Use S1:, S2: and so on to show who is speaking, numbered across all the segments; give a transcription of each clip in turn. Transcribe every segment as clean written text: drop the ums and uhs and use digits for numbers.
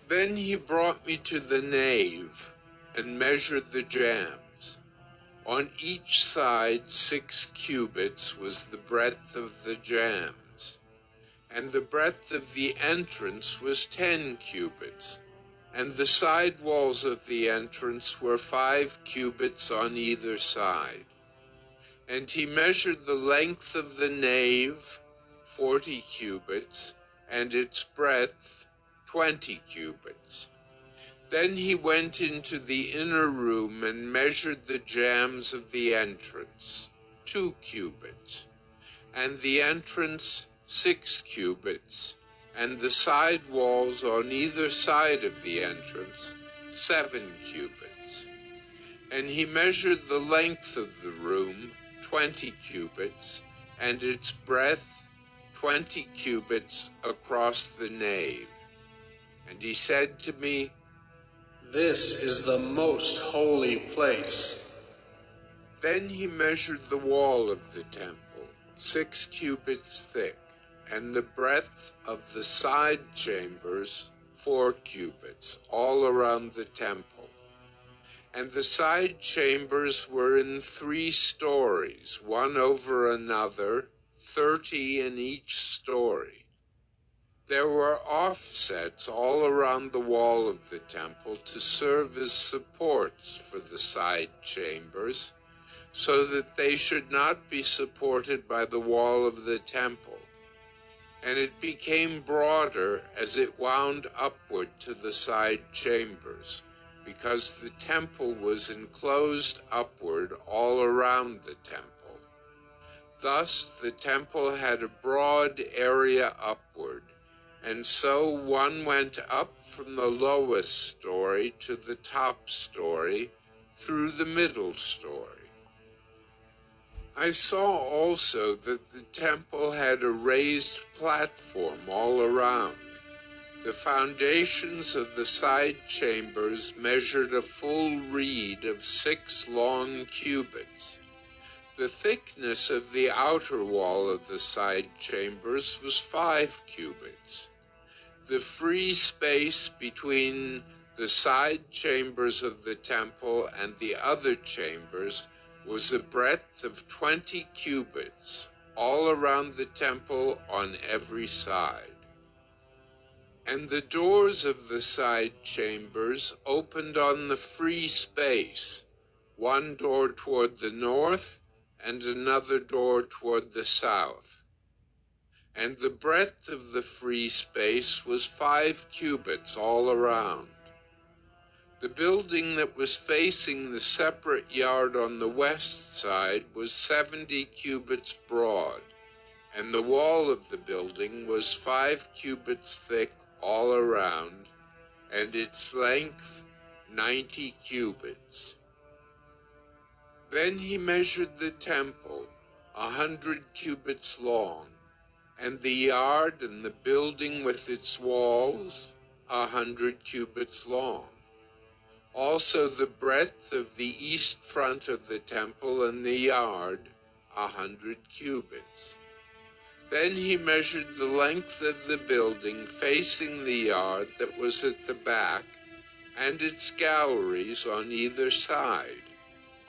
S1: Then he brought me to the nave and measured the jambs. On each side 6 cubits was the breadth of the jambs, and the breadth of the entrance was 10 cubits, and the side walls of the entrance were 5 cubits on either side. And he measured the length of the nave, 40 cubits, and its breadth, 20 cubits. Then he went into the inner room and measured the jambs of the entrance, 2 cubits, and the entrance 6 cubits, and the side walls on either side of the entrance 7 cubits. And he measured the length of the room, 20 cubits, and its breadth 20 cubits across the nave. And he said to me,
S2: "This is the most holy place."
S1: Then he measured the wall of the temple, 6 cubits thick, and the breadth of the side chambers 4 cubits, all around the temple. And the side chambers were in 3 stories, one over another, 30 in each story. There were offsets all around the wall of the temple to serve as supports for the side chambers, so that they should not be supported by the wall of the temple. And it became broader as it wound upward to the side chambers, because the temple was enclosed upward all around the temple. Thus the temple had a broad area upward, and so one went up from the lowest story to the top story through the middle story. I saw also that the temple had a raised platform all around. The foundations of the side chambers measured a full reed of 6 long cubits. The thickness of the outer wall of the side chambers was 5 cubits. The free space between the side chambers of the temple and the other chambers was a breadth of 20 cubits, all around the temple on every side. And the doors of the side chambers opened on the free space, one door toward the north and another door toward the south. And the breadth of the free space was 5 cubits all around. The building that was facing the separate yard on the west side was 70 cubits broad, and the wall of the building was 5 cubits thick all around, and its length 90 cubits. Then he measured the temple, 100 cubits long, and the yard and the building with its walls, 100 cubits long. Also the breadth of the east front of the temple and the yard, 100 cubits. Then he measured the length of the building facing the yard that was at the back, and its galleries on either side,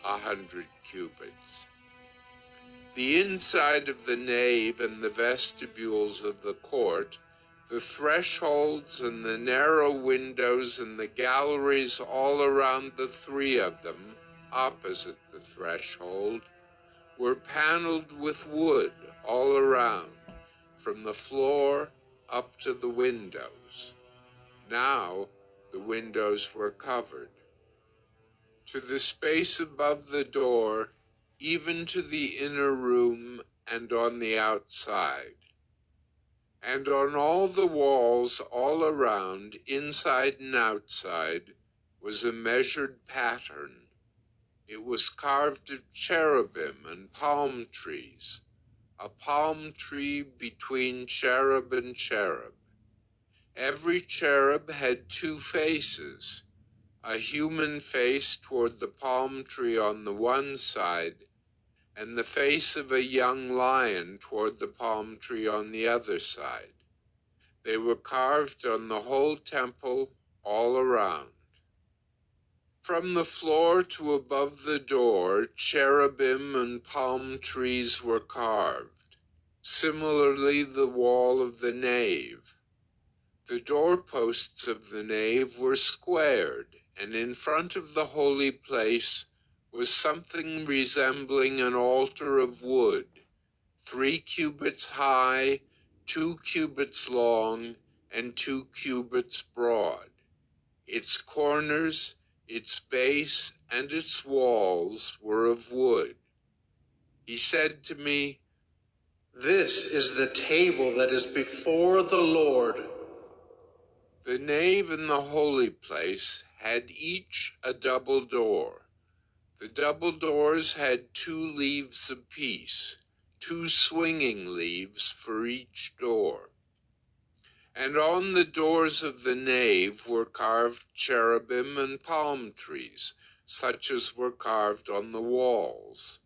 S1: 100 cubits. The inside of the nave and the vestibules of the court, the thresholds and the narrow windows and the galleries all around the 3 of them, opposite the threshold, were paneled with wood all around, from the floor up to the windows. Now the windows were covered. To the space above the door, even to the inner room and on the outside. And on all the walls all around, inside and outside, was a measured pattern. It was carved of cherubim and palm trees, a palm tree between cherub and cherub. Every cherub had 2 faces, a human face toward the palm tree on the one side, and the face of a young lion toward the palm tree on the other side. They were carved on the whole temple all around. From the floor to above the door, cherubim and palm trees were carved. Similarly, the wall of the nave. The doorposts of the nave were squared, and in front of the holy place was something resembling an altar of wood, 3 cubits high, 2 cubits long, and 2 cubits broad. Its corners, its base, and its walls were of wood. He said to me,
S2: "This is the table that is before the Lord."
S1: The nave and the holy place had each a double door. The double doors had 2 leaves apiece, 2 swinging leaves for each door. And on the doors of the nave were carved cherubim and palm trees, such as were carved on the walls.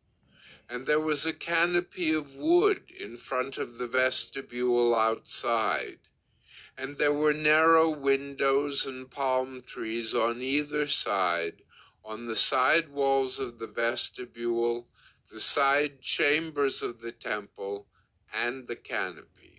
S1: And there was a canopy of wood in front of the vestibule outside. And there were narrow windows and palm trees on either side, on the side walls of the vestibule, the side chambers of the temple, and the canopy.